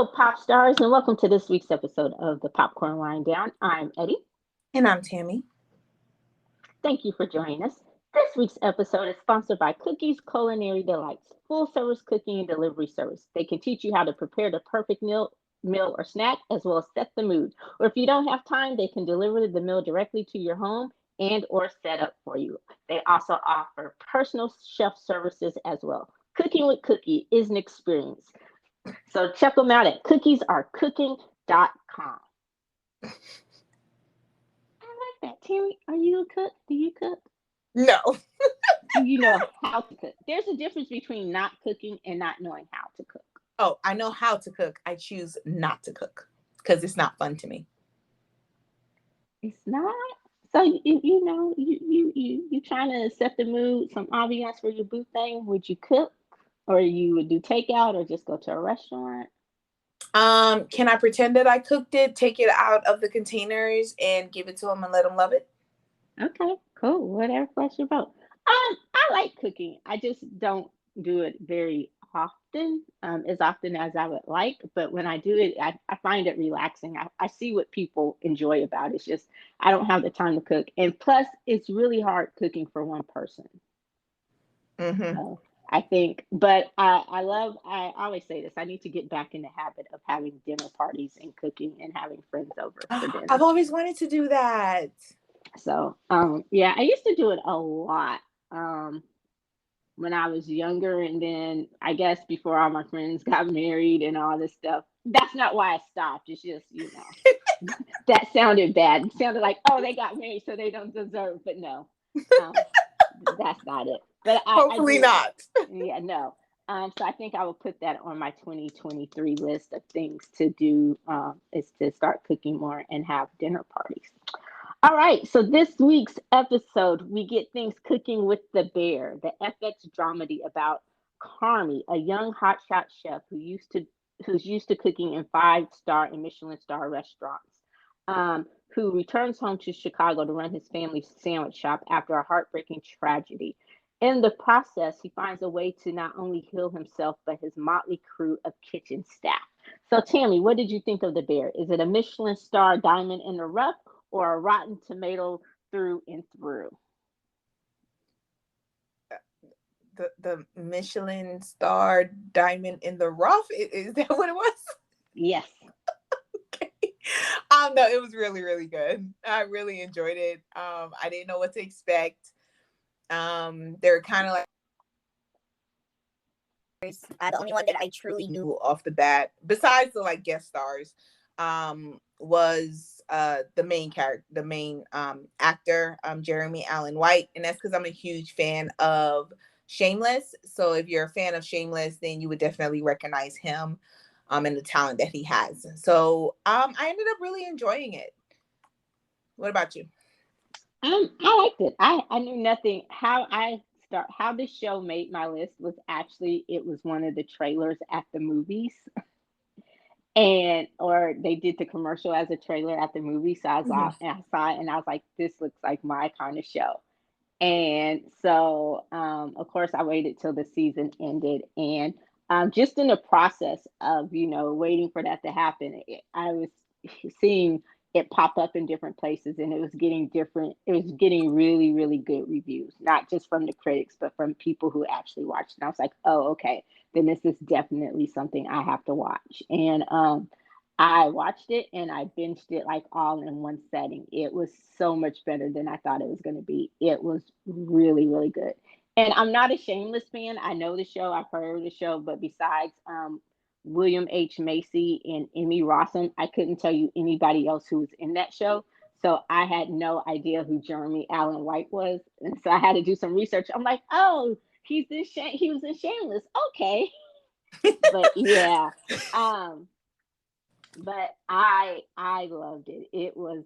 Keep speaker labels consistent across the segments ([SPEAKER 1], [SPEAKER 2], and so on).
[SPEAKER 1] Hello, pop stars, and welcome to this week's episode of the Popcorn Wind Down. I'm Eddie.
[SPEAKER 2] And I'm Tammy.
[SPEAKER 1] Thank you for joining us. This week's episode is sponsored by Cookies Culinary Delights, full service cooking and delivery service. They can teach you how to prepare the perfect meal or snack, as well as set the mood. Or if you don't have time, they can deliver the meal directly to your home and or set up for you. They also offer personal chef services as well. Cooking with Cookie is an experience. So check them out at cookiesarecooking.com. I like that. Tammy, are you a cook? Do you cook?
[SPEAKER 2] No.
[SPEAKER 1] Do you know how to cook? There's a difference between not cooking and not knowing how to cook.
[SPEAKER 2] Oh, I know how to cook. I choose not to cook because it's not fun to me.
[SPEAKER 1] It's not? So you trying to set the mood, some ambiance for your boo thing. Would you cook, or you would do takeout, or just go to a restaurant?
[SPEAKER 2] Can I pretend that I cooked it, take it out of the containers, and give it to them and let them love it?
[SPEAKER 1] Okay, cool. Whatever floats your boat. I like cooking. I just don't do it very often, as often as I would like. But when I do it, I find it relaxing. I see what people enjoy about it. It's just I don't have the time to cook, and plus, it's really hard cooking for one person.
[SPEAKER 2] Mm-hmm.
[SPEAKER 1] So I think, but I love. I always say this. I need to get back in the habit of having dinner parties and cooking and having friends over for dinner.
[SPEAKER 2] I've always wanted to do that.
[SPEAKER 1] So, yeah, I used to do it a lot when I was younger, and then I guess before all my friends got married and all this stuff. That's not why I stopped. It's just, that sounded bad. It sounded like, oh, they got married, so they don't deserve. But no, um, that's not it. But I
[SPEAKER 2] Hopefully
[SPEAKER 1] do.
[SPEAKER 2] not.
[SPEAKER 1] Yeah, no. So I think I will put that on my 2023 list of things to do, is to start cooking more and have dinner parties. All right, so this week's episode, we get things cooking with the bear, the FX dramedy about Carmi, a young hotshot chef who's used to cooking in five-star and Michelin star restaurants, who returns home to Chicago to run his family's sandwich shop after a heartbreaking tragedy. In the process, he finds a way to not only heal himself but his motley crew of kitchen staff. So, Tammy, what did you think of the bear? Is it a Michelin star diamond in the rough, or a rotten tomato through and through?
[SPEAKER 2] The Michelin star diamond in the rough. Is that what it was?
[SPEAKER 1] Yes.
[SPEAKER 2] Okay. No, it was really, really good. I really enjoyed it. I didn't know what to expect. They're kind of like the only one that I truly knew off the bat, besides the like guest stars, was the main character, the main actor, Jeremy Allen White, and that's because I'm a huge fan of Shameless. So if you're a fan of Shameless, then you would definitely recognize him, and the talent that he has. So I ended up really enjoying it. What about you?
[SPEAKER 1] I liked it. I knew nothing. How this show made my list was actually it was one of the trailers at the movies, and or they did the commercial as a trailer at the movie. So I was
[SPEAKER 2] Mhm.
[SPEAKER 1] out and I saw it and I was like, this looks like my kind of show. And so, of course, I waited till the season ended, and just in the process of waiting for that to happen, I was seeing it pop up in different places, and it was getting different. It was getting really, really good reviews, not just from the critics, but from people who actually watched. And I was like, oh, okay, then this is definitely something I have to watch. And I watched it and I binged it like all in one setting. It was so much better than I thought it was going to be. It was really, really good. And I'm not a Shameless fan. I know the show, I've heard of the show, but besides William H. Macy and Emmy Rossum, I couldn't tell you anybody else who was in that show. So I had no idea who Jeremy Allen White was. And so I had to do some research. I'm like, oh, he was in Shameless. Okay. But yeah. Um, but I loved it. And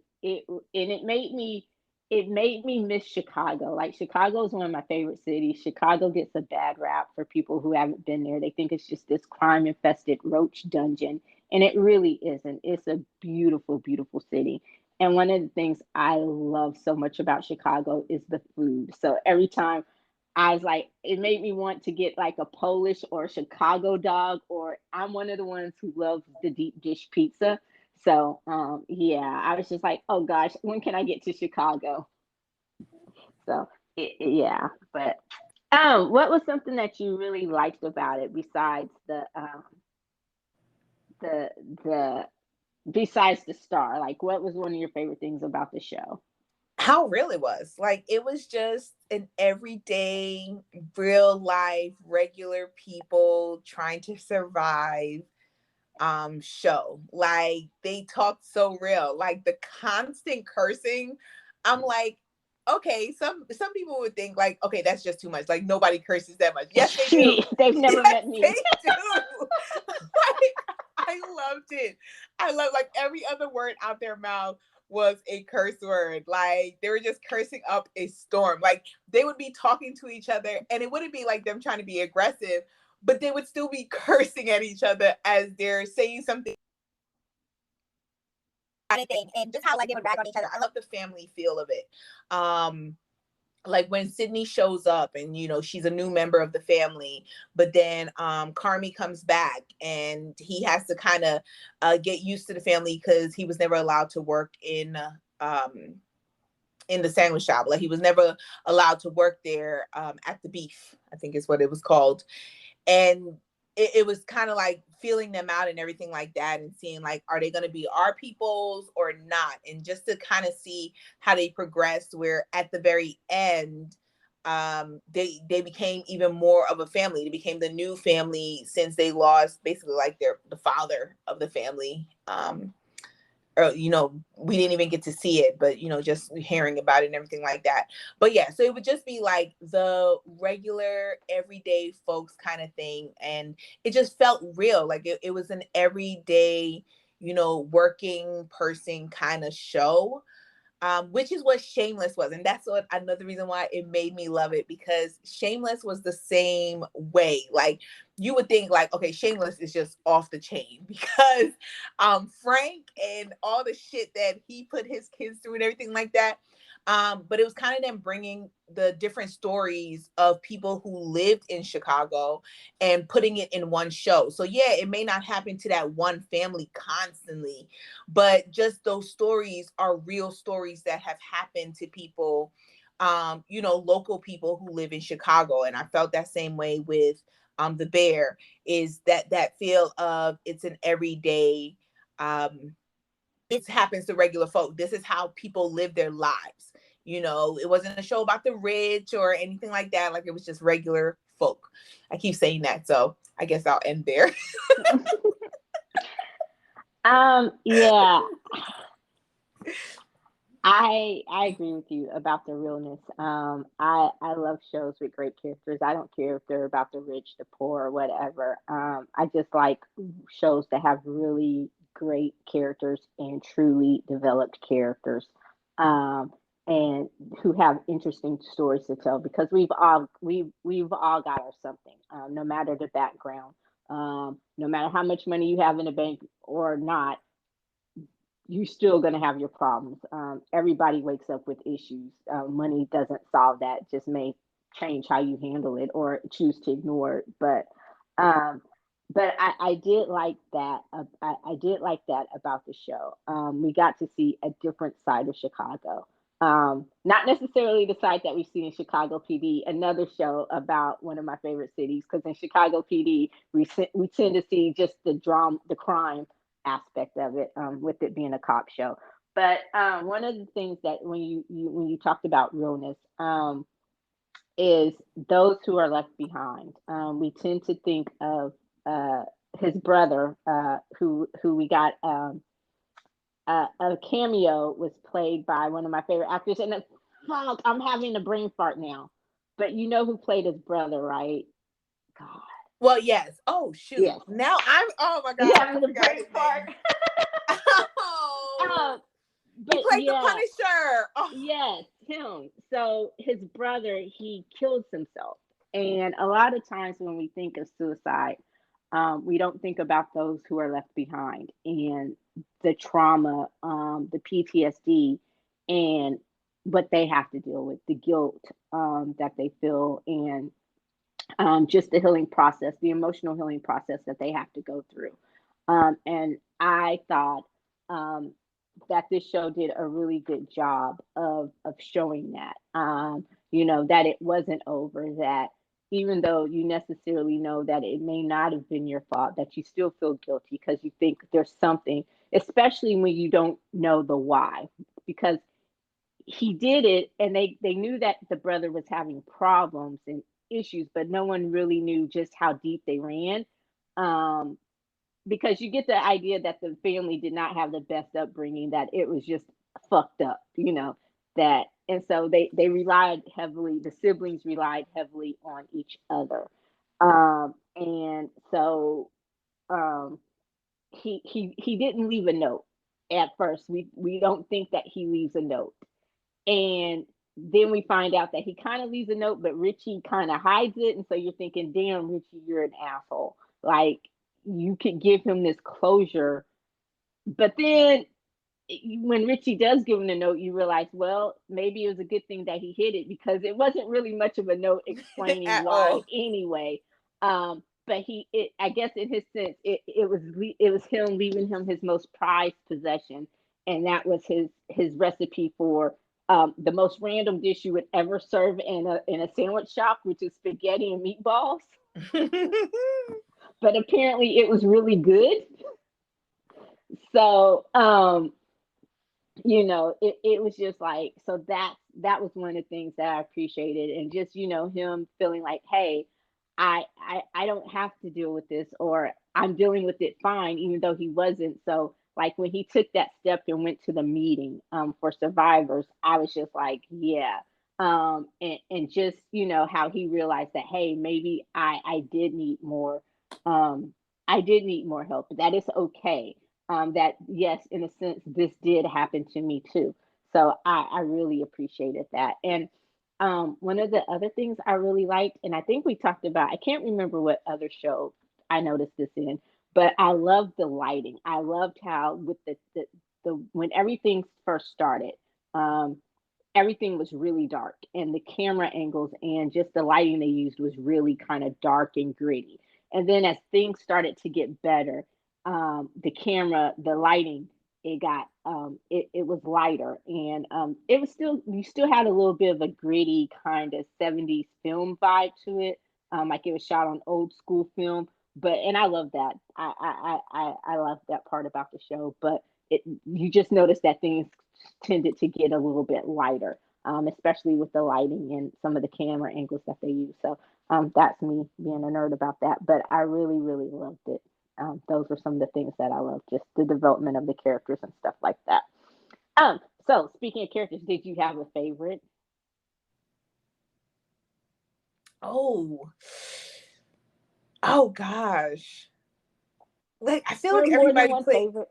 [SPEAKER 1] it made me miss Chicago. Like Chicago is one of my favorite cities. Chicago gets a bad rap for people who haven't been there. They think it's just this crime infested roach dungeon, and it really isn't. It's a beautiful, beautiful city. And one of the things I love so much about Chicago is the food. So every time I was like, it made me want to get like a Polish or a Chicago dog, or I'm one of the ones who loves the deep dish pizza. So, yeah, I was just like, oh gosh, when can I get to Chicago? So, yeah, but what was something that you really liked about it besides the the besides the star? Like, what was one of your favorite things about the show?
[SPEAKER 2] How real it was. Like it was just an everyday, real life, regular people trying to survive show. Like they talked so real. Like the constant cursing. I'm like, okay, some people would think like, okay, that's just too much. Like nobody curses that much. Yes, they do.
[SPEAKER 1] They've never
[SPEAKER 2] Yes,
[SPEAKER 1] met me.
[SPEAKER 2] they do. Like, I loved it. I love like every other word out their mouth was a curse word. Like they were just cursing up a storm. Like they would be talking to each other and it wouldn't be like them trying to be aggressive, but they would still be cursing at each other as they're saying something kind of thing, and just how like they would rag on each other. I love the family feel of it. Like when Sydney shows up and she's a new member of the family, but then Carmi comes back and he has to kind of get used to the family because he was never allowed to work in the sandwich shop. Like he was never allowed to work there at the Beef, I think is what it was called. And it was kind of like feeling them out and everything like that and seeing like, are they going to be our peoples or not? And just to kind of see how they progressed, where at the very end, they became even more of a family. They became the new family since they lost basically like the father of the family. Or we didn't even get to see it, but just hearing about it and everything like that. But yeah, so it would just be like the regular everyday folks kind of thing, and it just felt real. Like it was an everyday working person kind of show, which is what Shameless was. And that's what another reason why it made me love it, because Shameless was the same way. Like you would think like, okay, Shameless is just off the chain because Frank and all the shit that he put his kids through and everything like that. But it was kind of them bringing the different stories of people who lived in Chicago and putting it in one show. So yeah, it may not happen to that one family constantly, but just those stories are real stories that have happened to people, local people who live in Chicago. And I felt that same way with the Bear, is that feel of it's an everyday, this happens to regular folk. This is how people live their lives. It wasn't a show about the rich or anything like that. Like it was just regular folk. I keep saying that, so I guess I'll end there.
[SPEAKER 1] Yeah, I agree with you about the realness. I love shows with great characters. I don't care if they're about the rich, the poor, or whatever. I just like shows that have really great characters and truly developed characters, um, and who have interesting stories to tell. Because we've all got our something, no matter the background, no matter how much money you have in the bank or not, you're still going to have your problems. Everybody wakes up with issues. Money doesn't solve that, just may change how you handle it or choose to ignore it. Um, but I did like that. I did like that about the show. We got to see a different side of Chicago. Not necessarily the side that we see in Chicago PD, another show about one of my favorite cities, because in Chicago PD, we tend to see just the drama, the crime aspect of it, with it being a cop show. But one of the things that when you talked about realness, is those who are left behind. We tend to think of uh, his brother, who we got, a cameo was played by one of my favorite actors, and fuck, I'm having a brain fart now. But you know who played his brother, right? God,
[SPEAKER 2] Well, yes. Oh shoot.
[SPEAKER 1] yes,
[SPEAKER 2] Now I'm. Oh my
[SPEAKER 1] you
[SPEAKER 2] god, I
[SPEAKER 1] having a
[SPEAKER 2] forgot
[SPEAKER 1] brain
[SPEAKER 2] his
[SPEAKER 1] fart.
[SPEAKER 2] name. Oh,
[SPEAKER 1] um,
[SPEAKER 2] he
[SPEAKER 1] but
[SPEAKER 2] played the
[SPEAKER 1] yeah,
[SPEAKER 2] Punisher. Oh,
[SPEAKER 1] yes, him. So his brother, he kills himself. And a lot of times when we think of suicide, we don't think about those who are left behind and the trauma, the PTSD, and what they have to deal with, the guilt that they feel, and just the healing process, the emotional healing process that they have to go through. And I thought um, that this show did a really good job of showing that, that it wasn't over, that even though you necessarily know that it may not have been your fault, that you still feel guilty because you think there's something, especially when you don't know the why. Because he did it, and they knew that the brother was having problems and issues, but no one really knew just how deep they ran. um because you get the idea that the family did not have the best upbringing, that it was just fucked up, that. And so they relied heavily, the siblings relied heavily on each other. And so um he didn't leave a note at first. We don't think that he leaves a note, and then we find out that he kind of leaves a note, but Richie kind of hides it. And so you're thinking, damn, Richie, you're an asshole. Like, you could give him this closure. But then when Richie does give him the note, you realize, well, maybe it was a good thing that he hid it, because it wasn't really much of a note explaining
[SPEAKER 2] At
[SPEAKER 1] why
[SPEAKER 2] all.
[SPEAKER 1] anyway. But I guess in his sense, it was him leaving him his most prized possession, and that was his recipe for the most random dish you would ever serve in a sandwich shop, which is spaghetti and meatballs. But apparently, it was really good. So it was just like, so that was one of the things that I appreciated. And just, him feeling like, hey, I don't have to deal with this, or I'm dealing with it fine, even though he wasn't. So like when he took that step and went to the meeting for survivors, I was just like, yeah. And just, how he realized that, hey, maybe I did need more, um I did need more help, but that is okay. That, yes, in a sense, this did happen to me too. So I really appreciated that. And one of the other things I really liked, and I think we talked about, I can't remember what other show I noticed this in, but I loved the lighting. I loved how with the when everything first started, um, everything was really dark, and the camera angles and just the lighting they used was really kind of dark and gritty. And then as things started to get better, the camera, the lighting, it was lighter, and it was still, you still had a little bit of a gritty kind of 70s film vibe to it, like it was shot on old school film. But and I love that. I love that part about the show. But you just noticed that things tended to get a little bit lighter, especially with the lighting and some of the camera angles that they use. So that's me being a nerd about that. But I really, really loved it. Those were some of the things that I loved, just the development of the characters and stuff like that. So speaking of characters, did you have a favorite?
[SPEAKER 2] Oh, oh gosh. Like I feel
[SPEAKER 1] Or
[SPEAKER 2] like
[SPEAKER 1] more than
[SPEAKER 2] everybody
[SPEAKER 1] one
[SPEAKER 2] put
[SPEAKER 1] favorite?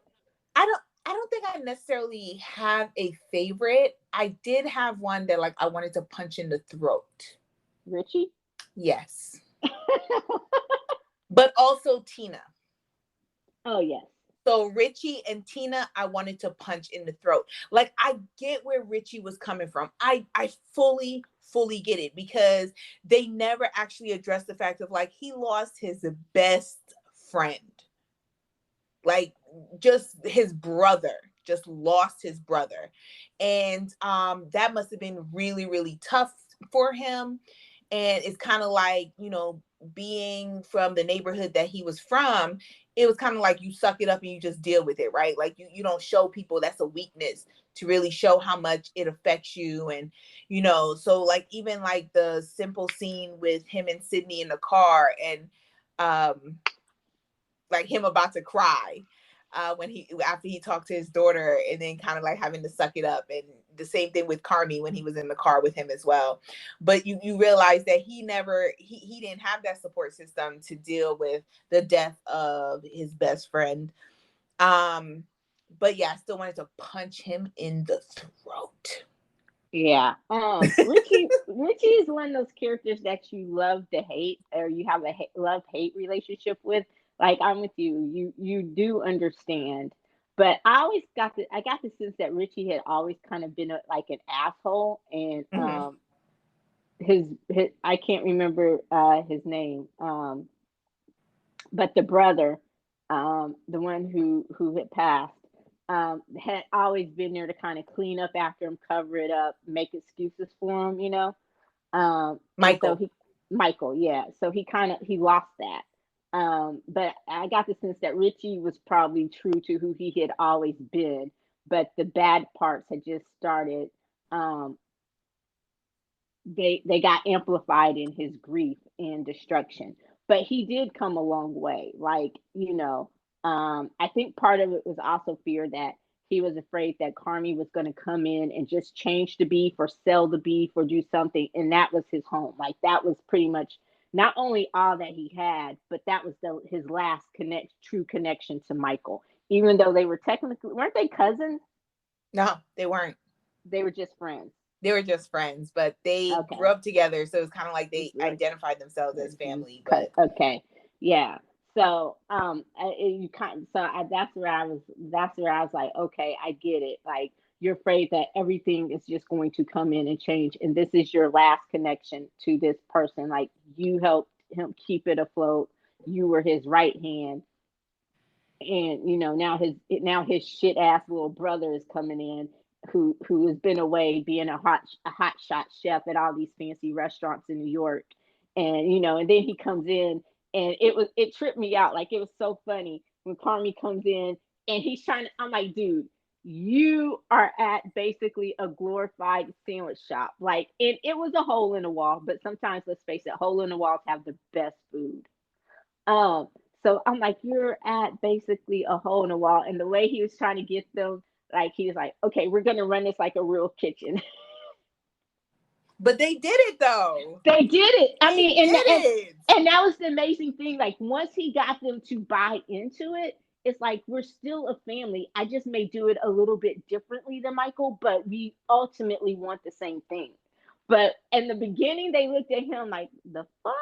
[SPEAKER 2] I don't think I necessarily have a favorite. I did have one that like I wanted to punch in the throat.
[SPEAKER 1] Richie?
[SPEAKER 2] Yes. But also Tina.
[SPEAKER 1] Oh, yes.
[SPEAKER 2] So Richie and Tina, I wanted to punch in the throat. Like I get where Richie was coming from. I fully get it, because they never actually addressed the fact of like he lost his best friend. Like just his brother, just lost his brother. And that must have been really tough for him. And it's kind of like, being from the neighborhood that he was from, it was kind of like you suck it up and you just deal with it, right? Like you don't show people that's a weakness, to really show how much it affects you. And so like even like the simple scene with him and Sydney in the car, and um like him about to cry, when he after he talked to his daughter, and then kind of like having to suck it up. And the same thing with Carmi when he was in the car with him as well. But you realize that he didn't have that support system to deal with the death of his best friend. um but yeah, I still wanted to punch him in the throat.
[SPEAKER 1] Yeah. Richie is one of those characters that you love to hate, or you have a love hate relationship with. Like, I'm with you. You do understand. But I got the sense that Richie had always kind of been like an asshole, and
[SPEAKER 2] Hmm.
[SPEAKER 1] his I can't remember his name, but the brother, the one who had passed, had always been there to kind of clean up after him, cover it up, make excuses for him, you know. And so
[SPEAKER 2] Michael.
[SPEAKER 1] Michael, yeah, so he lost that. But I got the sense that Richie was probably true to who he had always been, but the bad parts had just started. Um, they got amplified in his grief and destruction, but he did come a long way, like, you know. I think part of it was also fear that he was afraid that Carmi was going to come in and just change the beef or sell the beef or do something, and that was his home. Like, that was pretty much not only all that he had, but that was his last true connection to Michael, even though they were technically, weren't they cousins?
[SPEAKER 2] No, they weren't.
[SPEAKER 1] They were just friends.
[SPEAKER 2] They were just friends, but they grew
[SPEAKER 1] Okay.
[SPEAKER 2] up together, so it's kind of like
[SPEAKER 1] It's
[SPEAKER 2] they
[SPEAKER 1] like,
[SPEAKER 2] identified themselves as family. But
[SPEAKER 1] okay, yeah. So you kind so that's where I was like, okay, I get it. Like, you're afraid that everything is just going to come in and change, and this is your last connection to this person. Like, you helped him keep it afloat. You were his right hand, and you know, now his shit ass little brother is coming in, who has been away being a hot shot chef at all these fancy restaurants in New York. And you know, and then he comes in, and it tripped me out. Like, it was so funny when Carmi comes in, and he's trying to, I'm like, dude, you are at basically a glorified sandwich shop. Like, it was a hole in the wall, but sometimes, let's face it, hole in the walls have the best food. um, so I'm like, you're at basically a hole in the wall. And the way he was trying to get them, like, he was like, okay, we're gonna run this like a real kitchen.
[SPEAKER 2] they did it though.
[SPEAKER 1] They did it. I
[SPEAKER 2] They
[SPEAKER 1] mean,
[SPEAKER 2] did it.
[SPEAKER 1] and that was the amazing thing. Like, once he got them to buy into it, it's like, we're still a family. I just may do it a little bit differently than Michael, but we ultimately want the same thing. But in the beginning, they looked at him like, the fuck,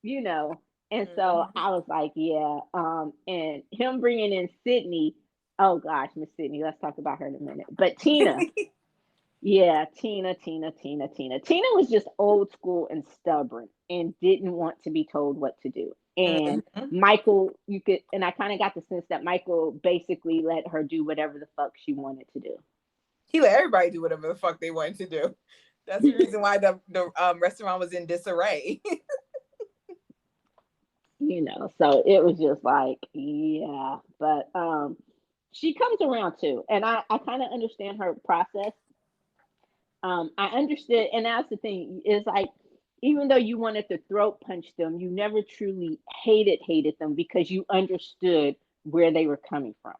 [SPEAKER 1] you know. And so
[SPEAKER 2] Mhm.
[SPEAKER 1] I was like, yeah. And him bringing in Sydney, oh gosh, Miss Sydney, let's talk about her in a minute. But Tina, yeah, Tina was just old school and stubborn and didn't want to be told what to do. And
[SPEAKER 2] Mhm.
[SPEAKER 1] Michael, and I kind of got the sense that Michael basically let her do whatever the fuck she wanted to
[SPEAKER 2] He let everybody do whatever the fuck they wanted to do. That's the
[SPEAKER 1] do.
[SPEAKER 2] reason why the restaurant was in disarray.
[SPEAKER 1] You know, so it was just like, yeah. But she comes around too, and I kind of understand her process. I understood, and that's the thing, is like, even though you wanted to throat punch them, you never truly hated them because you understood where they were coming from.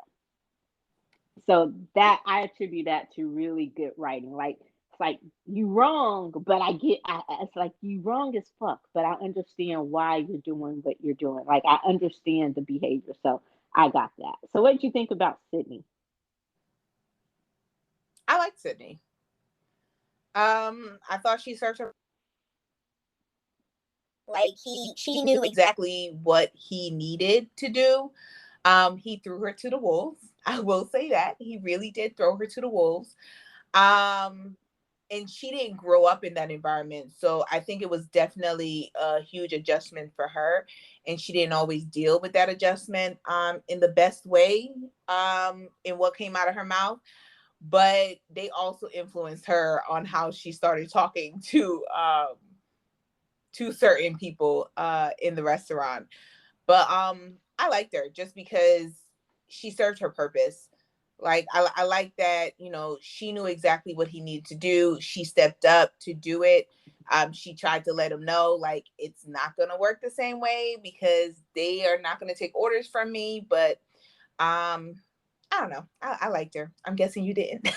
[SPEAKER 1] So that, I attribute that to really good writing. Like, it's like, you wrong, but it's like, you wrong as fuck, but I understand why you're doing what you're doing. Like, I understand the behavior, so I got that. So what did you think about Sydney?
[SPEAKER 2] I like Sydney. I thought she served her like he she knew exactly what he needed to do. He threw her to the wolves. I will say that he really did throw her to the wolves. Um, and she didn't grow up in that environment, so I think it was definitely a huge adjustment for her, and she didn't always deal with that adjustment in the best way in what came out of her mouth. But they also influenced her on how she started talking to certain people in the restaurant. But I liked her just because she served her purpose. Like I like that, you know, she knew exactly what he needed to do. She stepped up to do it. She tried to let him know, like, it's not gonna work the same way because they are not gonna take orders from me. But I don't know. I liked her. I'm guessing you didn't.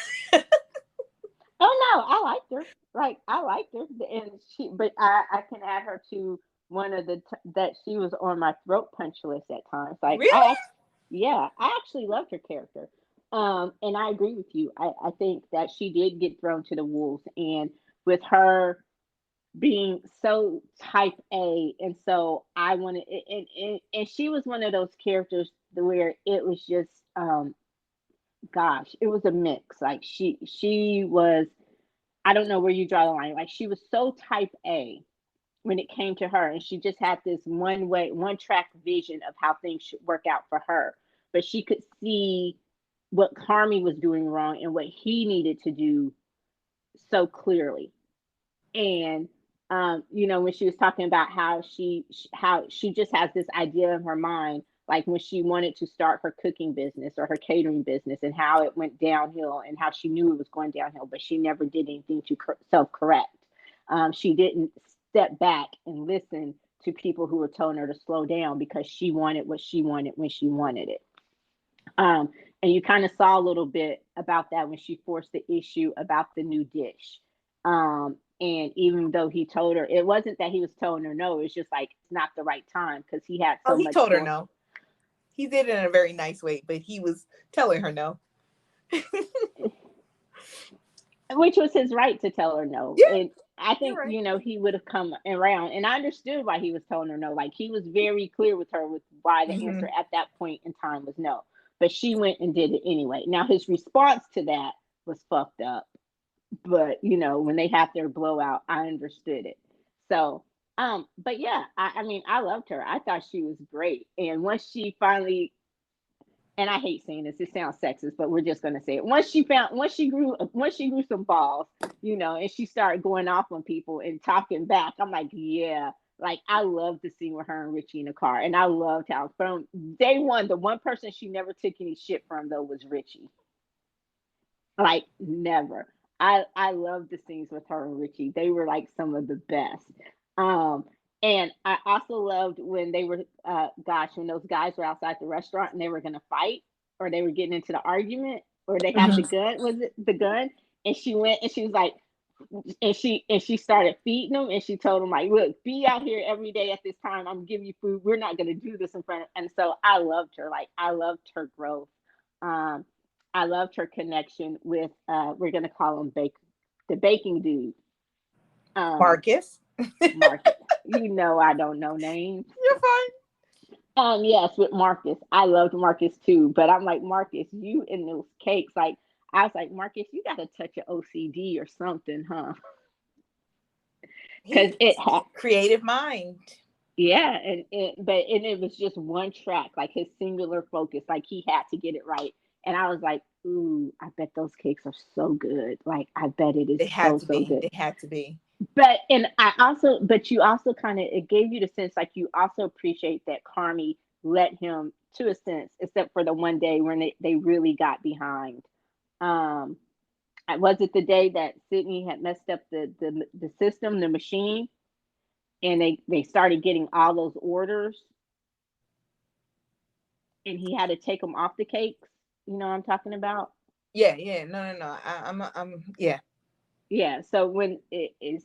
[SPEAKER 1] Oh no, I liked her. Like, I liked her, and but I can add her to one of that she was on my throat punch list at times. Like,
[SPEAKER 2] Really?
[SPEAKER 1] yeah, I actually loved her character. And I agree with you. I think that she did get thrown to the wolves, and with her being so type A, and so I wanted, and she was one of those characters where it was just um gosh, it was a mix. Like she was, I don't know where you draw the line. Like she was so type A when it came to her, and she just had this one way, one track vision of how things should work out for her. But she could see what Carmi was doing wrong and what he needed to do so clearly. And when she was talking about how she just has this idea in her mind, like when she wanted to start her cooking business or her catering business, and how it went downhill, and how she knew it was going downhill, but she never did anything to self correct. She didn't step back and listen to people who were telling her to slow down, because she wanted what she wanted when she wanted it. um, and you kind of saw a little bit about that when she forced the issue about the new dish. And even though he told her, it wasn't that he was telling her no, it's just like it's not the right time, because he had
[SPEAKER 2] Oh,
[SPEAKER 1] so
[SPEAKER 2] he
[SPEAKER 1] much
[SPEAKER 2] told her
[SPEAKER 1] going.
[SPEAKER 2] no. He did it in a very nice way, but he was telling her no.
[SPEAKER 1] Which was his right to tell her no.
[SPEAKER 2] Yeah,
[SPEAKER 1] And I
[SPEAKER 2] you're
[SPEAKER 1] think,
[SPEAKER 2] right.
[SPEAKER 1] he would have come around, and I understood why he was telling her no. Like he was very clear with her with why the answer
[SPEAKER 2] Hmm.
[SPEAKER 1] at that point in time was no. But she went and did it anyway. Now his response to that was fucked up. But when they had their blowout, I understood it. So but yeah, I mean, I loved her. I thought she was great. And once she finally, and I hate saying this, it sounds sexist, but we're just gonna say it. Once she grew some balls, and she started going off on people and talking back, I'm like, yeah. Like I loved the scene with her and Richie in the car. And I loved how from day one, the one person she never took any shit from though was Richie. Like never. I love the scenes with her and Richie. They were like some of the best. Um, and I also loved when they were, gosh, when those guys were outside the restaurant and they were gonna fight, or they were getting into the argument, or they had the
[SPEAKER 2] Hmm.
[SPEAKER 1] gun. Was it the gun? And she went and she was like, and she started feeding them, and she told them like, look, be out here every day at this time. I'm giving you food. We're not gonna do this in front of. And so I loved her. Like I loved her growth. Um, I loved her connection with, we're gonna call him the baking dude. Um,
[SPEAKER 2] Marcus,
[SPEAKER 1] Marcus. I don't know names.
[SPEAKER 2] you're fine.
[SPEAKER 1] Yes, with Marcus. I loved Marcus too, but I'm like, Marcus, you and those cakes, like I was like, Marcus, you got to touch your OCD or something, huh?
[SPEAKER 2] He's
[SPEAKER 1] Because it had,
[SPEAKER 2] creative mind.
[SPEAKER 1] yeah, and it was just one track, like his singular focus, like he had to get it right. And I was like, ooh, I bet those cakes are so good. Like I bet it is
[SPEAKER 2] They had
[SPEAKER 1] so
[SPEAKER 2] to
[SPEAKER 1] so
[SPEAKER 2] be.
[SPEAKER 1] good.
[SPEAKER 2] They had to be.
[SPEAKER 1] But you also kind of, it gave you the sense, like you also appreciate that Carmi let him to a sense, except for the one day when they really got behind. Um, was it the day that Sydney had messed up the system, the machine, and they started getting all those orders, and he had to take them off the cakes. You know what I'm talking about?
[SPEAKER 2] Yeah, yeah. No, no, no. Yeah.
[SPEAKER 1] Yeah. So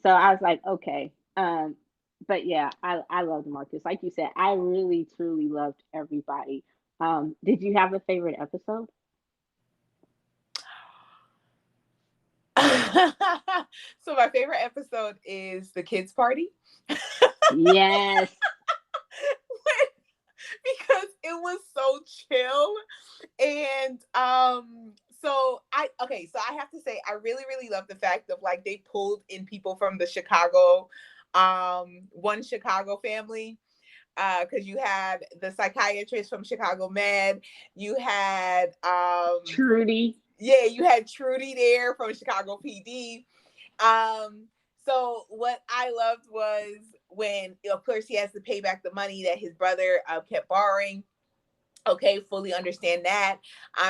[SPEAKER 1] so I was like, okay. But yeah, I loved Marcus. Like you said, I really truly loved everybody. Did you have a favorite episode?
[SPEAKER 2] So my favorite episode is the kids' party.
[SPEAKER 1] Yes.
[SPEAKER 2] Because it was so chill. And so I have to say I really really love the fact of like they pulled in people from the Chicago, one Chicago family, because you had the psychiatrist from Chicago Med, you had
[SPEAKER 1] Trudy.
[SPEAKER 2] yeah, you had Trudy there from Chicago PD. Um, so what I loved was when, of course, he has to pay back the money that his brother kept borrowing. Okay, fully understand that.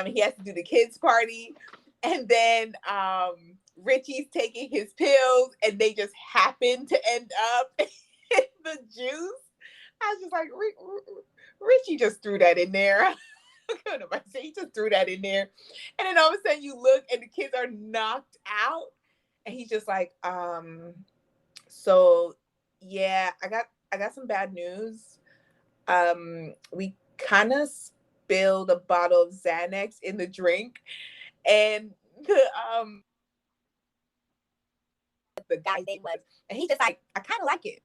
[SPEAKER 2] He has to do the kids' party, and then Richie's taking his pills, and they just happen to end up in the juice. I was just like, Richie just threw that in there. He just threw that in there, and then all of a sudden you look, and the kids are knocked out, and he's just like, so yeah, I got some bad news. We kind of spilled a bottle of Xanax in the drink, and the guy's name was, and he's just like, I kind of like it.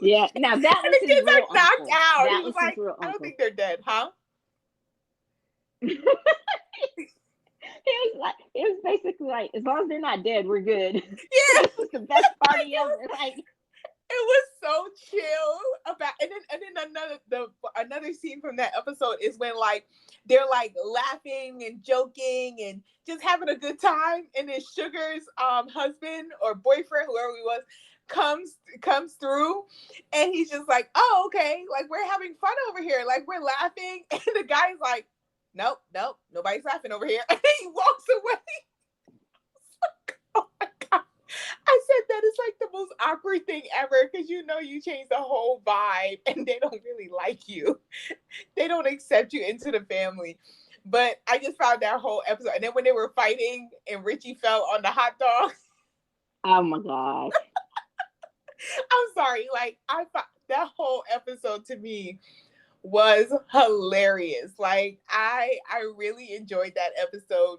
[SPEAKER 2] And
[SPEAKER 1] Yeah. Now that was
[SPEAKER 2] the
[SPEAKER 1] his
[SPEAKER 2] kids
[SPEAKER 1] real
[SPEAKER 2] are knocked
[SPEAKER 1] uncle.
[SPEAKER 2] out. He
[SPEAKER 1] That
[SPEAKER 2] was
[SPEAKER 1] was his
[SPEAKER 2] like,
[SPEAKER 1] real
[SPEAKER 2] I don't
[SPEAKER 1] uncle.
[SPEAKER 2] think they're dead, huh?
[SPEAKER 1] It was basically like, as long as they're not dead, we're good.
[SPEAKER 2] Yeah,
[SPEAKER 1] This was the best
[SPEAKER 2] like
[SPEAKER 1] party ever. Like,
[SPEAKER 2] it was so chill about, and then another scene from that episode is when like they're like laughing and joking and just having a good time, and then Sugar's husband or boyfriend, whoever he was, comes through, and he's just like, oh, okay, like we're having fun over here, like we're laughing, and the guy's like, nope, nope, nobody's laughing over here, and he walks away. Oh my god, I said that is like the most awkward thing ever, because you change the whole vibe and they don't really like you. They don't accept you into the family. But I just found that whole episode. And then when they were fighting and Richie fell on the hot dog,
[SPEAKER 1] oh my gosh.
[SPEAKER 2] I'm sorry, like that whole episode to me was hilarious. Like I really enjoyed that episode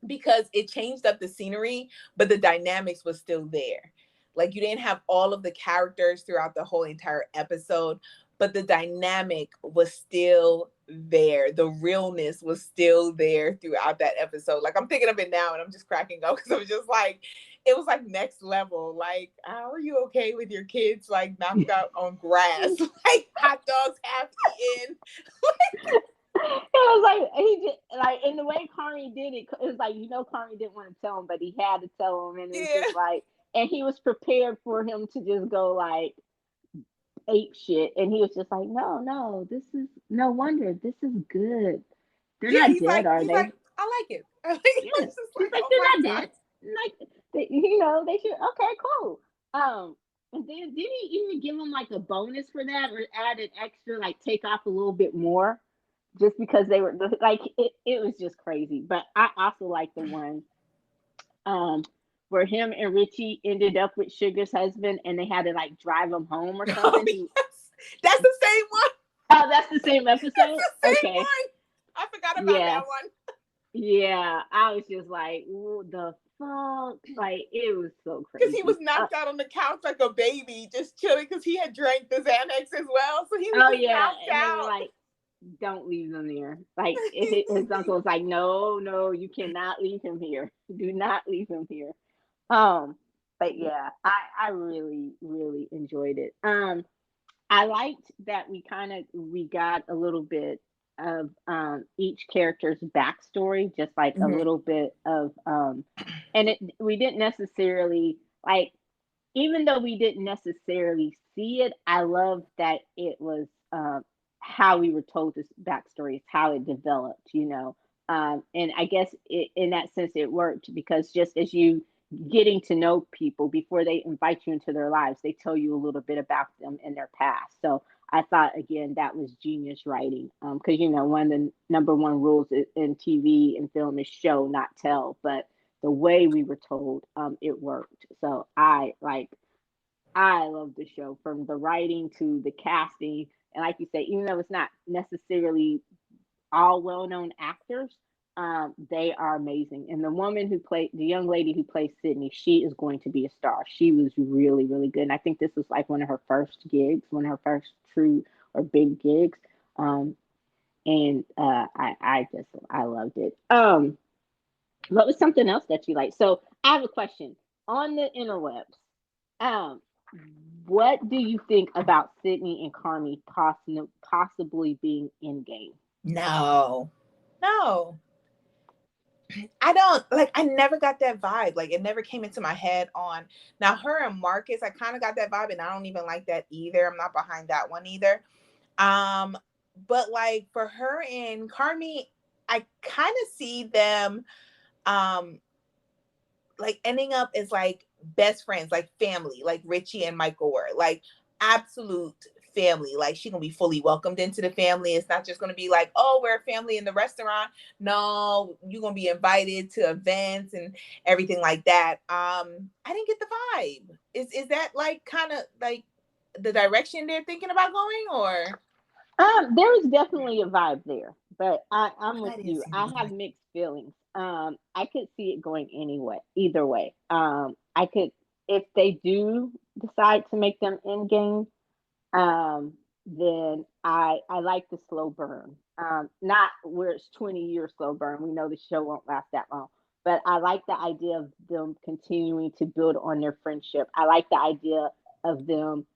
[SPEAKER 2] because it changed up the scenery, but the dynamics was still there. Like you didn't have all of the characters throughout the whole entire episode, but the dynamic was still there. The realness was still there throughout that episode. Like I'm thinking of it now and I'm just cracking up because it was like next level. Like, how are you okay with your kids like knocked out on grass, like hot dogs half eaten?
[SPEAKER 1] It was like he did, like, in the way Carney did it. It was like, Carney didn't want to tell him, but he had to tell him, and it was
[SPEAKER 2] Yeah.
[SPEAKER 1] just like, and he was prepared for him to just go like ape shit, and he was just like, no, no, this is no wonder, this is good. They're
[SPEAKER 2] Yeah,
[SPEAKER 1] not dead, are
[SPEAKER 2] he's
[SPEAKER 1] they?
[SPEAKER 2] like, I like it.
[SPEAKER 1] Yeah,
[SPEAKER 2] It's just
[SPEAKER 1] he's
[SPEAKER 2] like,
[SPEAKER 1] like,
[SPEAKER 2] oh
[SPEAKER 1] they're
[SPEAKER 2] my
[SPEAKER 1] not
[SPEAKER 2] god.
[SPEAKER 1] dead. Like, they should. Okay, cool. And then did he even give him like a bonus for that, or add an extra, like take off a little bit more, just because they were like it was just crazy. But I also like the one um where him and Richie ended up with Sugar's husband, and they had to like drive him home or
[SPEAKER 2] Oh
[SPEAKER 1] something.
[SPEAKER 2] yes, that's the same one.
[SPEAKER 1] Oh, that's the same
[SPEAKER 2] That's
[SPEAKER 1] episode.
[SPEAKER 2] the same
[SPEAKER 1] Okay,
[SPEAKER 2] one. I forgot about
[SPEAKER 1] yeah,
[SPEAKER 2] that one.
[SPEAKER 1] yeah. I was just like, what the fuck? Like, it was so
[SPEAKER 2] Because he was
[SPEAKER 1] crazy.
[SPEAKER 2] knocked out on the couch like a baby, just chilling because he had drank the Xanax as well. So he was
[SPEAKER 1] Oh
[SPEAKER 2] just
[SPEAKER 1] yeah,
[SPEAKER 2] knocked
[SPEAKER 1] and they were
[SPEAKER 2] out.
[SPEAKER 1] like, don't leave them there. Like, his uncle was like, no, no, you cannot leave him here. Do not leave him here. Um, but yeah, I really really enjoyed it. I liked that we got a little bit of each character's backstory, just like a
[SPEAKER 2] Mhm.
[SPEAKER 1] little bit of and we didn't necessarily like, even though we didn't necessarily see it, I love that it was how we were told this backstory, is how it developed. And I guess in that sense it worked, because just as you getting to know people before they invite you into their lives, they tell you a little bit about them and their past. So I thought, again, that was genius writing, because one of the number one rules in TV and film is show, not tell. But the way we were told, it worked. So I love the show, from the writing to the casting. And like you say, even though it's not necessarily all well-known actors, they are amazing. And the young lady who plays Sydney, she is going to be a star. She was really really good, and I think this was like one of her first gigs, one of her first true or big gigs. And I loved it. What was something else that you liked? So I have a question. On the interwebs, um, what do you think about Sydney and Carmi possibly being in game?
[SPEAKER 2] No, no, I don't like. I never got that vibe. Like it never came into my head on. Now her and Marcus, I kind of got that vibe, and I don't even like that either. I'm not behind that one either. Um, but like for her and Carmi, I kind of see them um like ending up as like best friends, like family, like Richie and Michael were, like absolute family. Like she gonna be fully welcomed into the family. It's not just gonna be like, oh, we're a family in the restaurant. No, you're gonna be invited to events and everything like that. I didn't get the vibe. Is that like kind of like the direction they're thinking about going, or
[SPEAKER 1] There is definitely a vibe there, but I'm with
[SPEAKER 2] I didn't
[SPEAKER 1] you.
[SPEAKER 2] see the
[SPEAKER 1] I have
[SPEAKER 2] vibe.
[SPEAKER 1] mixed feelings. I could see it going anyway, either way. I could, if they do decide to make them in game, then I like the slow burn. Not where it's 20 years slow burn. We know the show won't last that long. But I like the idea of them continuing to build on their friendship. I like the idea of them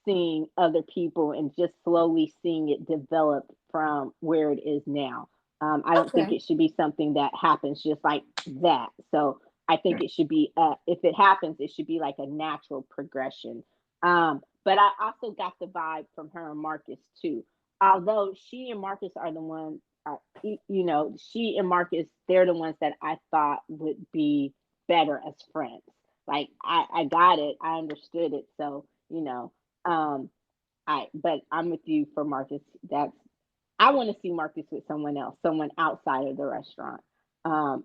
[SPEAKER 1] seeing other people and just slowly seeing it develop from where it is now. I don't think
[SPEAKER 2] Okay.
[SPEAKER 1] it should be something that happens just like that. So I think it should be, if it happens, it should be like a natural progression. But I also got the vibe from her and Marcus too. Although she and Marcus are the ones, she and Marcus, they're the ones that I thought would be better as friends. Like I got it, I understood it. So um, but I'm with you for Marcus. That's I want to see Marcus with someone else, someone outside of the restaurant. Um,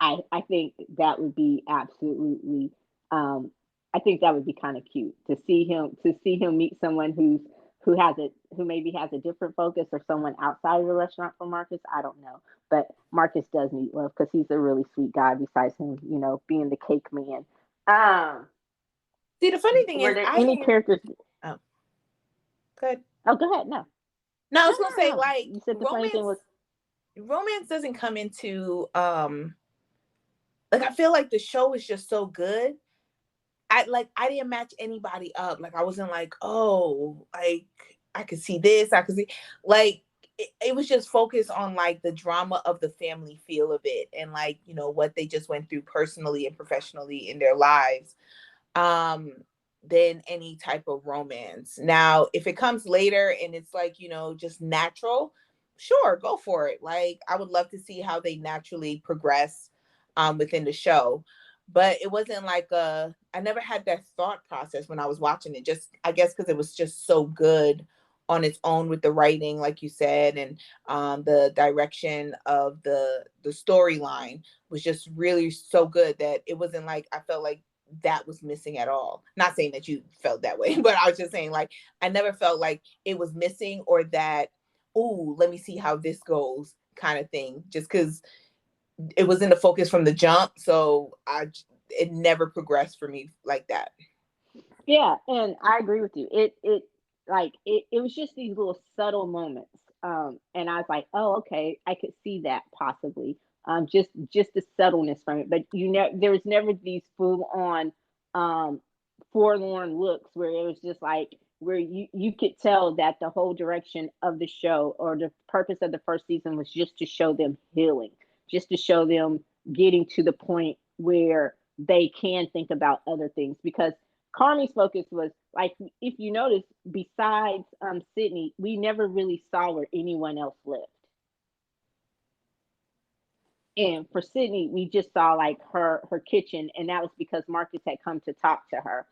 [SPEAKER 1] I think that would be absolutely. Um, I think that would be kind of cute to see him meet someone who maybe has a different focus, or someone outside of the restaurant for Marcus. I don't know, but Marcus does need love because he's a really sweet guy. Besides him, being the cake man. Um,
[SPEAKER 2] See, the funny thing
[SPEAKER 1] were
[SPEAKER 2] is,
[SPEAKER 1] there
[SPEAKER 2] I
[SPEAKER 1] any
[SPEAKER 2] didn't.
[SPEAKER 1] characters?
[SPEAKER 2] Oh, good.
[SPEAKER 1] Oh, go ahead. No,
[SPEAKER 2] No, I
[SPEAKER 1] no,
[SPEAKER 2] was gonna
[SPEAKER 1] no,
[SPEAKER 2] say
[SPEAKER 1] no.
[SPEAKER 2] like
[SPEAKER 1] You said the funny thing was,
[SPEAKER 2] romance doesn't come into like I feel like the show is just so good. I didn't match anybody up. Like I wasn't like, oh, like I could see this, I could see like it was just focused on like the drama of the family feel of it, and like, what they just went through personally and professionally in their lives. Um than any type of romance. Now, if it comes later and it's like, just natural, sure, go for it. Like I would love to see how they naturally progress within the show. But it wasn't like I never had that thought process when I was watching it. Just I guess because it was just so good on its own with the writing, like you said, and the direction of the storyline was just really so good that it wasn't like I felt like that was missing at all. Not saying that you felt that way, but I was just saying like I never felt like it was missing, or that, oh, let me see how this goes kind of thing. Just because it was in the focus from the jump, so it never progressed for me like that.
[SPEAKER 1] yeah, and I agree with you. It was just these little subtle moments. And I was like, oh, okay, I could see that possibly. Just the subtleness from it. But there was never these full on um forlorn looks where it was just like where you could tell that the whole direction of the show, or the purpose of the first season, was just to show them healing, just to show them getting to the point where they can think about other things. Because Carmi's focus was like, if you notice, besides Sydney, we never really saw where anyone else lived. And for Sydney, we just saw like her kitchen, and that was because Marcus had come to talk to her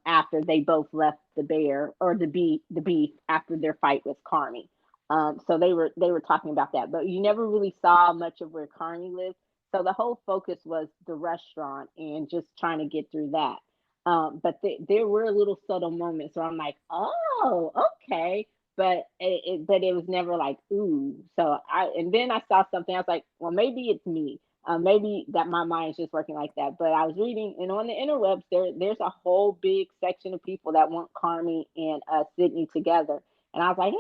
[SPEAKER 1] after they both left the bear, or the beef after their fight with Carmi. So they were talking about that, but you never really saw much of where Carmi lived. So the whole focus was the restaurant and just trying to get through that. But there were little subtle moments where I'm like, oh, okay, but it was never like ooh. So and then I saw something. I was like, well, maybe it's me. Maybe that my mind is just working like that. But I was reading, and on the interwebs, there's a whole big section of people that want Carmi and Sydney together. And I was like,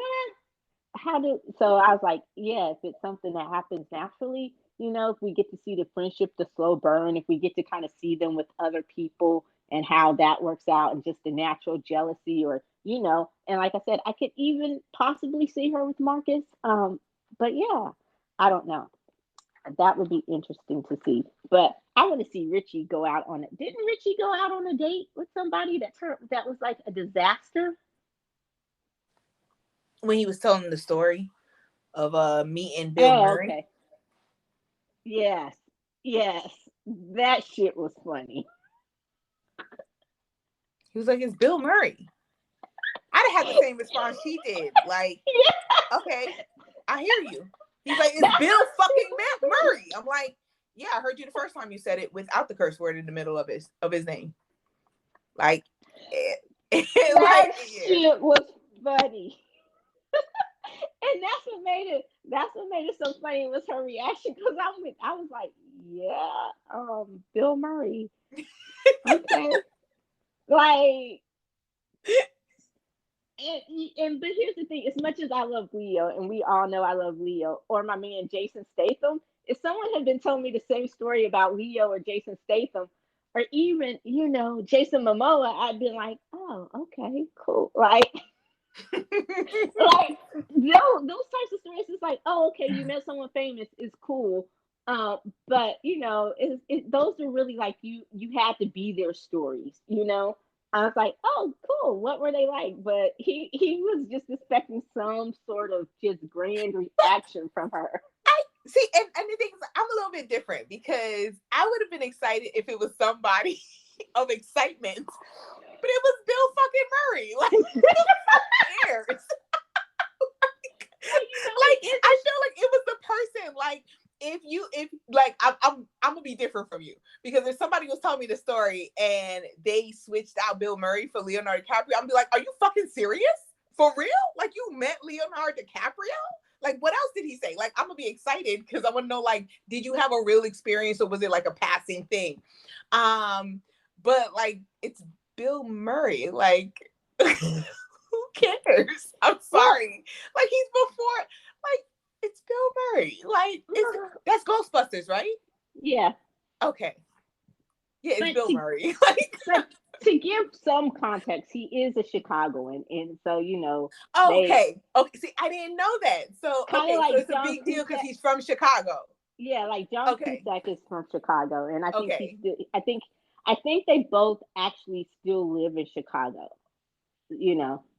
[SPEAKER 1] how do so I was like, yeah, if it's something that happens naturally, if we get to see the friendship, the slow burn, if we get to kind of see them with other people and how that works out, and just the natural jealousy, or and like I said, I could even possibly see her with Marcus. But yeah, I don't know. That would be interesting to see. But I want to see Richie go out on it. Didn't Richie go out on a date with somebody that was like a disaster?
[SPEAKER 2] When he was telling the story of meeting Bill
[SPEAKER 1] Oh,
[SPEAKER 2] Murray,
[SPEAKER 1] okay. Yes, yes, that shit was funny.
[SPEAKER 2] he was like, "It's Bill Murray." I'd have had the same response she did. Like, okay, I hear you. He's like, it's
[SPEAKER 1] That
[SPEAKER 2] Bill
[SPEAKER 1] shit
[SPEAKER 2] fucking
[SPEAKER 1] was
[SPEAKER 2] Murray.
[SPEAKER 1] funny.
[SPEAKER 2] I'm like, yeah, I heard you the first time you said it without the curse word in the middle of his name. Like,
[SPEAKER 1] That
[SPEAKER 2] like, yeah.
[SPEAKER 1] shit was funny. And that's what made it so funny was her reaction, because I was like, yeah, Bill Murray. Okay. Like, But here's the thing: as much as I love Leo, and we all know I love Leo, or my man Jason Statham, if someone had been telling me the same story about Leo or Jason Statham, or even Jason Momoa, I'd been like, oh, okay, cool. Like those types of stories. It's like, oh, okay, you met someone famous, is cool. But those are really like you had to be their stories. I was like, oh, cool. What were they like? But he was just expecting some sort of just grand reaction from her.
[SPEAKER 2] I see, and the thing is, I'm a little bit different because I would have been excited if it was somebody of excitement, but it was Bill fucking Murray. Like, who the fuck cares? Like, I feel like it was the person. Like, if like I'm gonna be different from you, because if somebody was telling me the story and they switched out Bill Murray for Leonardo DiCaprio, I'm be like, are you fucking serious? For real? Like, you met Leonardo DiCaprio? Like, what else did he say? Like, I'm gonna be excited because I want to know, like, did you have a real experience or was it like a passing thing? But like, it's Bill Murray. Like, who cares? I'm
[SPEAKER 1] Well,
[SPEAKER 2] sorry. Like, he's before. Like, it's Bill Murray. Like, that's Ghostbusters, right?
[SPEAKER 1] yeah,
[SPEAKER 2] Okay. Yeah, it's
[SPEAKER 1] but
[SPEAKER 2] Bill
[SPEAKER 1] to
[SPEAKER 2] Murray. Like,
[SPEAKER 1] but to give some context, he is a Chicagoan, and so they
[SPEAKER 2] okay. Okay. See, I didn't know that. So,
[SPEAKER 1] kind of
[SPEAKER 2] okay. So
[SPEAKER 1] like
[SPEAKER 2] it's a
[SPEAKER 1] John
[SPEAKER 2] big deal because
[SPEAKER 1] Cusack.
[SPEAKER 2] he's from Chicago.
[SPEAKER 1] Yeah, like John
[SPEAKER 2] Okay.
[SPEAKER 1] Cusack is from Chicago, and I think he's
[SPEAKER 2] Okay.
[SPEAKER 1] still. I think they both actually still live in Chicago.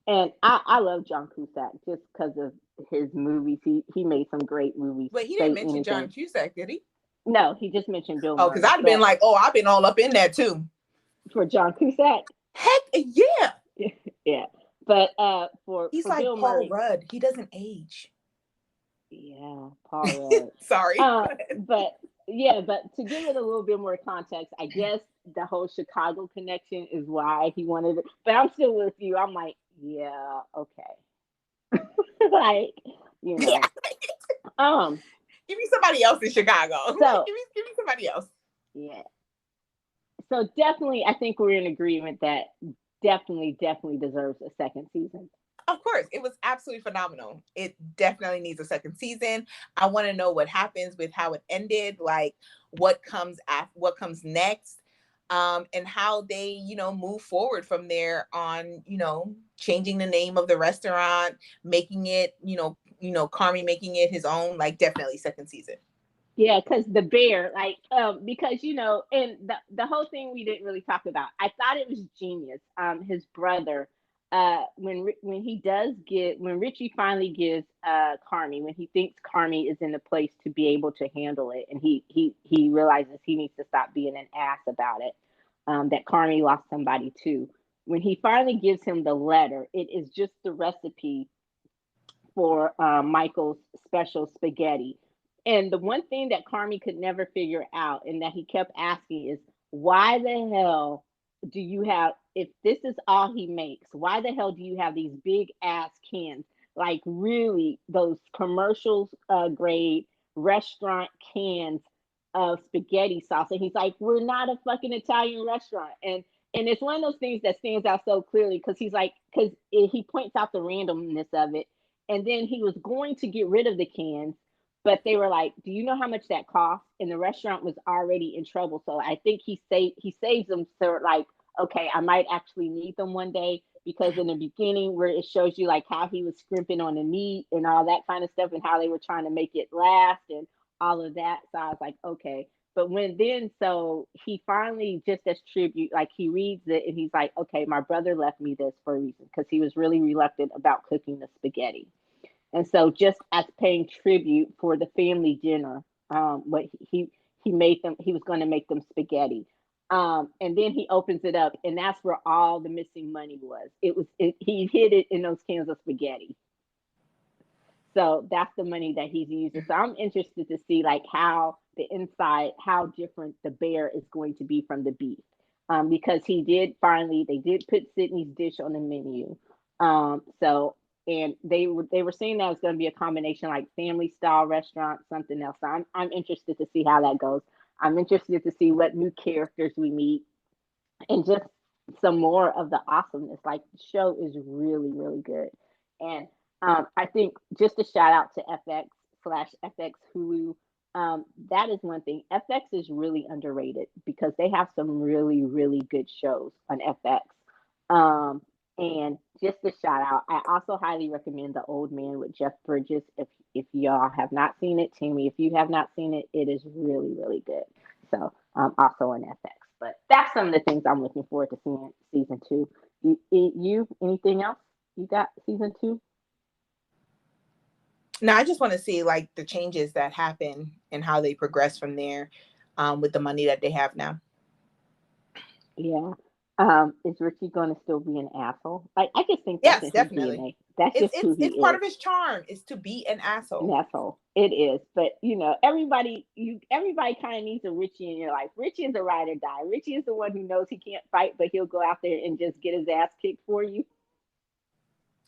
[SPEAKER 1] And I love John Cusack just because of his movies. He made some great movies.
[SPEAKER 2] But he didn't
[SPEAKER 1] Say
[SPEAKER 2] mention John
[SPEAKER 1] anything.
[SPEAKER 2] Cusack, did he?
[SPEAKER 1] No, he just mentioned Bill
[SPEAKER 2] Oh, because
[SPEAKER 1] Murray.
[SPEAKER 2] I'd have been
[SPEAKER 1] But
[SPEAKER 2] like, oh, I've been all up in that too.
[SPEAKER 1] for John Cusack,
[SPEAKER 2] Heck yeah.
[SPEAKER 1] yeah. But
[SPEAKER 2] He's
[SPEAKER 1] for
[SPEAKER 2] like
[SPEAKER 1] Bill
[SPEAKER 2] Paul
[SPEAKER 1] Murray,
[SPEAKER 2] Rudd. He doesn't age.
[SPEAKER 1] yeah, Paul Rudd.
[SPEAKER 2] Sorry. Go ahead.
[SPEAKER 1] But yeah, but to give it a little bit more context, I guess the whole Chicago connection is why he wanted it. But I'm still with you. I'm like, yeah, okay. like, you
[SPEAKER 2] Yeah.
[SPEAKER 1] know. Um,
[SPEAKER 2] Give me somebody else in Chicago. Like,
[SPEAKER 1] so
[SPEAKER 2] give me somebody else.
[SPEAKER 1] yeah. So definitely I think we're in agreement that definitely deserves a second season.
[SPEAKER 2] Of course, it was absolutely phenomenal. It definitely needs a second season. I want to know what happens with how it ended, like what comes next, and how they, move forward from there on, changing the name of the restaurant, making it, Carmi making it his own. Like, definitely second season.
[SPEAKER 1] Yeah, because the bear, because and the whole thing we didn't really talk about. I thought it was genius. His brother, when he does get when Richie finally gives Carmi, when he thinks Carmi is in a place to be able to handle it, and he realizes he needs to stop being an ass about it. That Carmi lost somebody too. When he finally gives him the letter, it is just the recipe for Michael's special spaghetti. And the one thing that Carmi could never figure out and that he kept asking is, why the hell do you have, if this is all he makes, why the hell do you have these big ass cans? Like, really, those commercials grade restaurant cans of spaghetti sauce. And he's like, we're not a fucking Italian restaurant. And it's one of those things that stands out so clearly because he's like, because he points out the randomness of it, and then he was going to get rid of the cans, but they were like, "Do you know how much that costs?" And the restaurant was already in trouble. So I think he saves them. So like, okay, I might actually need them one day, because in the beginning where it shows you like how he was scrimping on the meat and all that kind of stuff and how they were trying to make it last and all of that. So I was like, okay. But so he finally, just as tribute, like he reads it and he's like, okay, my brother left me this for a reason, because he was really reluctant about cooking the spaghetti. And so, just as paying tribute for the family dinner, what he made them, he was going to make them spaghetti. And then he opens it up, and that's where all the missing money was. He hid it in those cans of spaghetti. So that's the money that he's using. So I'm interested to see like how the inside, how different the bear is going to be from the beef. Because they did put Sydney's dish on the menu. So, and they were saying that it's going to be a combination like family style restaurant, something else. So I'm interested to see how that goes. I'm interested to see what new characters we meet, and just some more of the awesomeness. Like the show is really, really good. And I think just a shout out to FX/FX Hulu. That is one thing. FX is really underrated because they have some really, really good shows on FX. Um, and just a shout out, I also highly recommend The Old Man with Jeff Bridges. If y'all have not seen it, Tammy, if you have not seen it, it is really, really good. So also on FX. But that's some of the things I'm looking forward to seeing season two. You anything else? You got season two?
[SPEAKER 2] Now, I just want to see like the changes that happen and how they progress from there, with the money that they have now.
[SPEAKER 1] Yeah. Is Richie going to still be an asshole? I just think that's
[SPEAKER 2] Yes,
[SPEAKER 1] in his
[SPEAKER 2] definitely.
[SPEAKER 1] DNA. That's
[SPEAKER 2] It's
[SPEAKER 1] just who
[SPEAKER 2] it's
[SPEAKER 1] he
[SPEAKER 2] it's part
[SPEAKER 1] is.
[SPEAKER 2] of his charm is to be an
[SPEAKER 1] An
[SPEAKER 2] asshole.
[SPEAKER 1] asshole. It is. But everybody kind of needs a Richie in your life. Richie is a ride or die. Richie is the one who knows he can't fight, but he'll go out there and just get his ass kicked for you.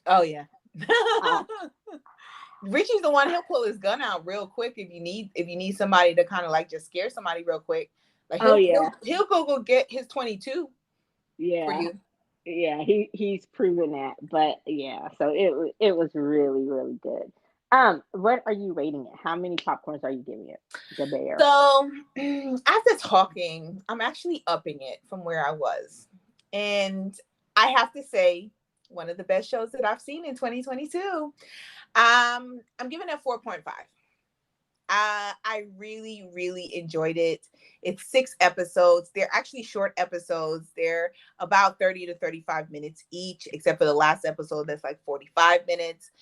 [SPEAKER 2] Oh yeah.
[SPEAKER 1] Uh,
[SPEAKER 2] Richie's the one, he'll pull his gun out real quick if you need somebody to kind of like just scare somebody real quick. Like
[SPEAKER 1] oh
[SPEAKER 2] he'll
[SPEAKER 1] yeah.
[SPEAKER 2] he'll go get his 22 for
[SPEAKER 1] Yeah.
[SPEAKER 2] you.
[SPEAKER 1] Yeah, he's proven that. But yeah, so it was really, really good. What are you rating it? How many popcorns are you giving it? The bear.
[SPEAKER 2] So after talking, I'm actually upping it from where I was. And I have to say, one of the best shows that I've seen in 2022. I'm giving it 4.5. I really, really enjoyed it. It's 6 episodes. They're actually short episodes. They're about 30 to 35 minutes each, except for the last episode that's like 45 minutes.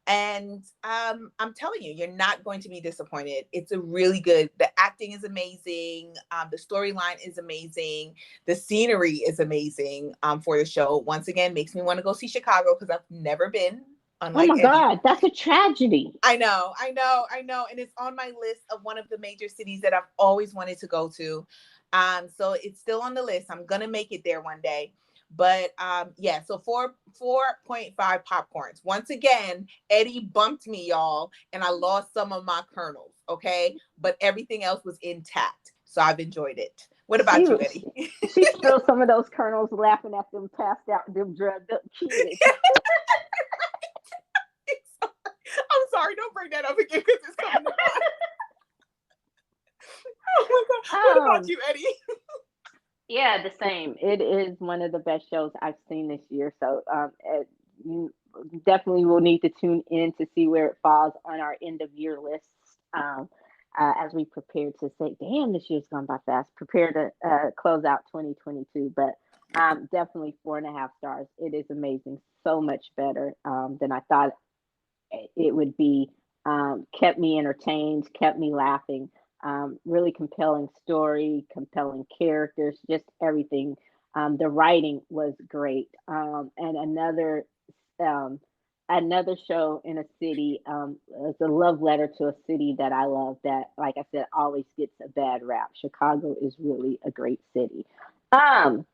[SPEAKER 2] And I'm telling you, you're not going to be disappointed. It's a really good. The acting is amazing. The storyline is amazing. The scenery is amazing. For the show, once again, makes me want to go see Chicago because I've never been.
[SPEAKER 1] Oh
[SPEAKER 2] Unlike
[SPEAKER 1] my
[SPEAKER 2] Eddie,
[SPEAKER 1] God, that's a tragedy.
[SPEAKER 2] I know, and it's on my list of one of the major cities that I've always wanted to go to. So it's still on the list. I'm gonna make it there one day. But yeah, so 4.5 popcorns. Once again, Eddie bumped me, y'all, and I lost some of my kernels. Okay, but everything else was intact, so I've enjoyed it. What
[SPEAKER 1] She
[SPEAKER 2] about you,
[SPEAKER 1] was
[SPEAKER 2] Eddie?
[SPEAKER 1] she spilled some of those kernels laughing at them passed out, them drugged up kids.
[SPEAKER 2] I'm sorry, don't bring that up again because it's coming to mind. Oh my god! What about
[SPEAKER 1] Um,
[SPEAKER 2] you, Eddie?
[SPEAKER 1] yeah, the same. It is one of the best shows I've seen this year. So you definitely will need to tune in to see where it falls on our end of year lists. As we prepare to say, damn, this year's gone by fast. Prepare to close out 2022, but definitely 4.5 stars. It is amazing, so much better than I thought it would be. Kept me entertained, kept me laughing. Really compelling story, compelling characters, just everything. The writing was great. And um, another show in a city. It's a love letter to a city that I love. That, like I said, always gets a bad rap. Chicago is really a great city. Um,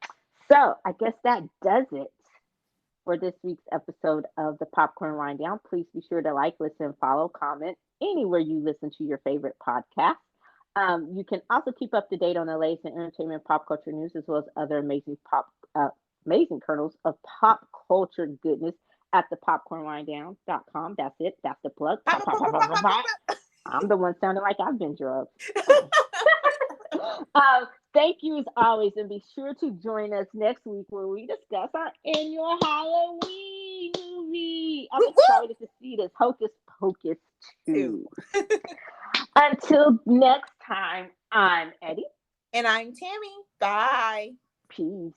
[SPEAKER 1] so I guess that does it for this week's episode of the Popcorn Wind Down. Please be sure to like, listen, follow, comment anywhere you listen to your favorite podcast. You can also keep up to date on the latest in entertainment, pop culture news, as well as other amazing kernels of pop culture goodness at the popcornwinddown.com. That's it. That's the plug.
[SPEAKER 2] Pop,
[SPEAKER 1] Pop,
[SPEAKER 2] pop,
[SPEAKER 1] pop,
[SPEAKER 2] pop,
[SPEAKER 1] pop,
[SPEAKER 2] pop,
[SPEAKER 1] pop,
[SPEAKER 2] pop,
[SPEAKER 1] pop,
[SPEAKER 2] pop,
[SPEAKER 1] pop.
[SPEAKER 2] pop, pop.
[SPEAKER 1] I'm the one sounding like I've been drugged. Oh. Thank you as always, and be sure to join us next week where we discuss our annual Halloween movie. I'm
[SPEAKER 2] Woo, woo.
[SPEAKER 1] excited to see this Hocus Pocus
[SPEAKER 2] Two.
[SPEAKER 1] 2. Until next time, I'm Eddie.
[SPEAKER 2] And I'm Tammy. Bye.
[SPEAKER 1] Peace.